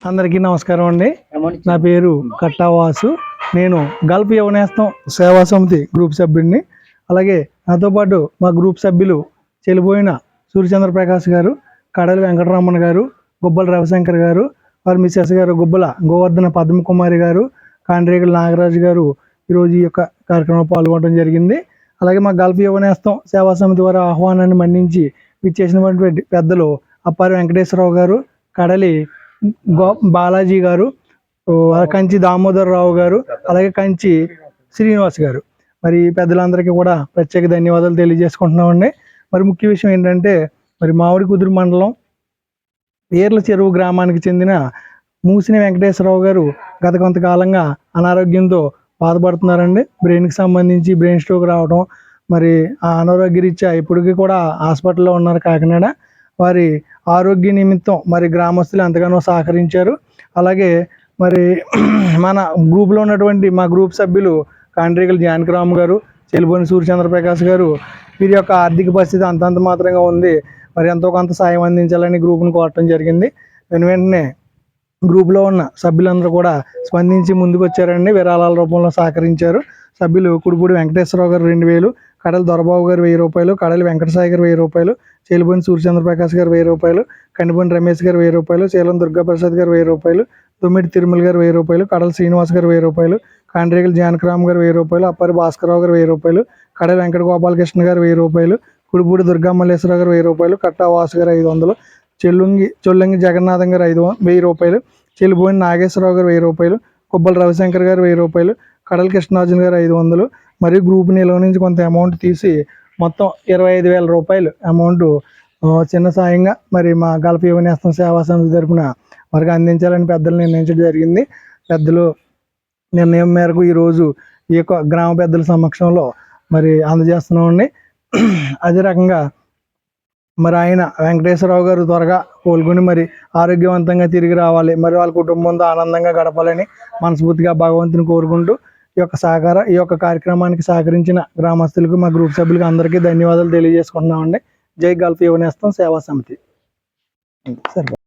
అందరికీ నమస్కారం అండి. నా పేరు కట్టావాసు. నేను గల్ఫ్ యువనేస్తం సేవా సమితి గ్రూప్ సభ్యుడిని. అలాగే నాతో పాటు మా గ్రూప్ సభ్యులు చెలిపోయిన సూర్యచంద్ర ప్రకాష్ గారు, కడలి వెంకటరమణ గారు, గుబ్బల రవిశంకర్ గారు, వారి మిస్సెస్ గారు గుబ్బల గోవర్ధన పద్మకుమారి గారు, కాండ్రేగుల నాగరాజు గారు ఈరోజు ఈ యొక్క కార్యక్రమంలో పాల్గొనడం జరిగింది. అలాగే మా గల్ఫ్ యువనేస్తం సేవా సమితి వారి ఆహ్వానాన్ని మన్నించి విచ్చేసినటువంటి పెద్దలు అప్పారి వెంకటేశ్వరరావు గారు, కడలి బాలాజీ గారు, కంచి దామోదర్ రావు గారు, అలాగే కంచి శ్రీనివాస్ గారు, మరి పెద్దలందరికీ కూడా ప్రత్యేక ధన్యవాదాలు తెలియజేసుకుంటున్నామండి. మరి ముఖ్య విషయం ఏంటంటే, మరి మామిడి కుదురు మండలం ఏర్ల చెరువు గ్రామానికి చెందిన మూసిని వెంకటేశ్వరరావు గారు గత కొంతకాలంగా అనారోగ్యంతో బాధపడుతున్నారండి. బ్రెయిన్కి సంబంధించి బ్రెయిన్ స్ట్రోక్ రావడం, మరి ఆ అనారోగ్య రీత్యా ఇప్పటికీ కూడా హాస్పిటల్లో ఉన్నారు కాకినాడ. వారి ఆరోగ్య నిమిత్తం మరి గ్రామస్తులు ఎంతగానో సహకరించారు. అలాగే మరి మన గ్రూప్లో ఉన్నటువంటి మా గ్రూప్ సభ్యులు కాండ్రేగుల జానకిరామ్ గారు, చెలిపోయిన సూర్యచంద్ర ప్రకాష్ గారు, వీరి యొక్క ఆర్థిక పరిస్థితి అంతంత మాత్రంగా ఉంది. మరి ఎంతో కొంత సాయం అందించాలని గ్రూప్ను కోరటం జరిగింది. వెంటనే గ్రూప్లో ఉన్న సభ్యులందరూ కూడా స్పందించి ముందుకు వచ్చారండి. విరాళాల రూపంలో సహకరించారు. సభ్యులు కుడిపూడి వెంకటేశ్వరరావు గారు 2000, కడలి దొరబాబు గారు 1000 రూపాయలు, కడలి వెంకటసాయి గారు 1000 రూపాయలు, చెలిపోయిన సూర్యచంద్ర ప్రకాష్ గారు 1000 రూపాయలు, కండిపోయిన రమేష్ గారు 1000 రూపాయలు, శీలం దుర్గాప్రసాద్ గారు 1000 రూపాయలు, తొమ్మిడి తిరుమల గారు 1000 రూపాయలు, కడల శ్రీనివాస్ గారు 1000 రూపాయలు, కాండ్రేగుల జానకిరామ్ గారు 1000 రూపాయలు, అప్పారి భాస్కరరావు గారు 1000 రూపాయలు, కడలి వెంకట గోపాలకృష్ణ గారు 1000 రూపాయలు, కుడిపూడి దుర్గామల్లేశ్వరరావు గారు 1000 రూపాయలు, కట్టావాసు గారు 500, చొల్లంగి జగన్నాథం గారు 1000 రూపాయలు, చెలిపోయిన నాగేశ్వరరావు గారు 1000 రూపాయలు, కుబ్బల రవిశంకర్ గారు 1000 రూపాయలు, కడల కృష్ణార్జున గారు 500, మరియు గ్రూప్ నిల్వ నుంచి కొంత అమౌంట్ తీసి మొత్తం 25,000 రూపాయలు అమౌంట్ చిన్న సాయంగా మరి మా గల్ఫ్ యువనేస్తం సేవా సమితి తరపున వారికి అందించాలని పెద్దలు నిర్ణయించడం జరిగింది. పెద్దలు నిర్ణయం మేరకు ఈరోజు ఈ యొక్క గ్రామ పెద్దల సమక్షంలో మరి అందజేస్తున్నామండి. అదే రకంగా మరి ఆయన వెంకటేశ్వరరావు గారు త్వరగా కోలుకొని మరి ఆరోగ్యవంతంగా తిరిగి రావాలి, మరి వాళ్ళ కుటుంబంతో ఆనందంగా గడపాలని మనస్ఫూర్తిగా భగవంతుని కోరుకుంటూ ఈ యొక్క కార్యక్రమానికి సహకరించిన గ్రామస్తులకు, మా గ్రూప్ సభ్యులకు అందరికీ ధన్యవాదాలు తెలియజేసుకుంటున్నామండి. జై గల్ఫ్ యువనేస్తం సేవా సమితి. సరే.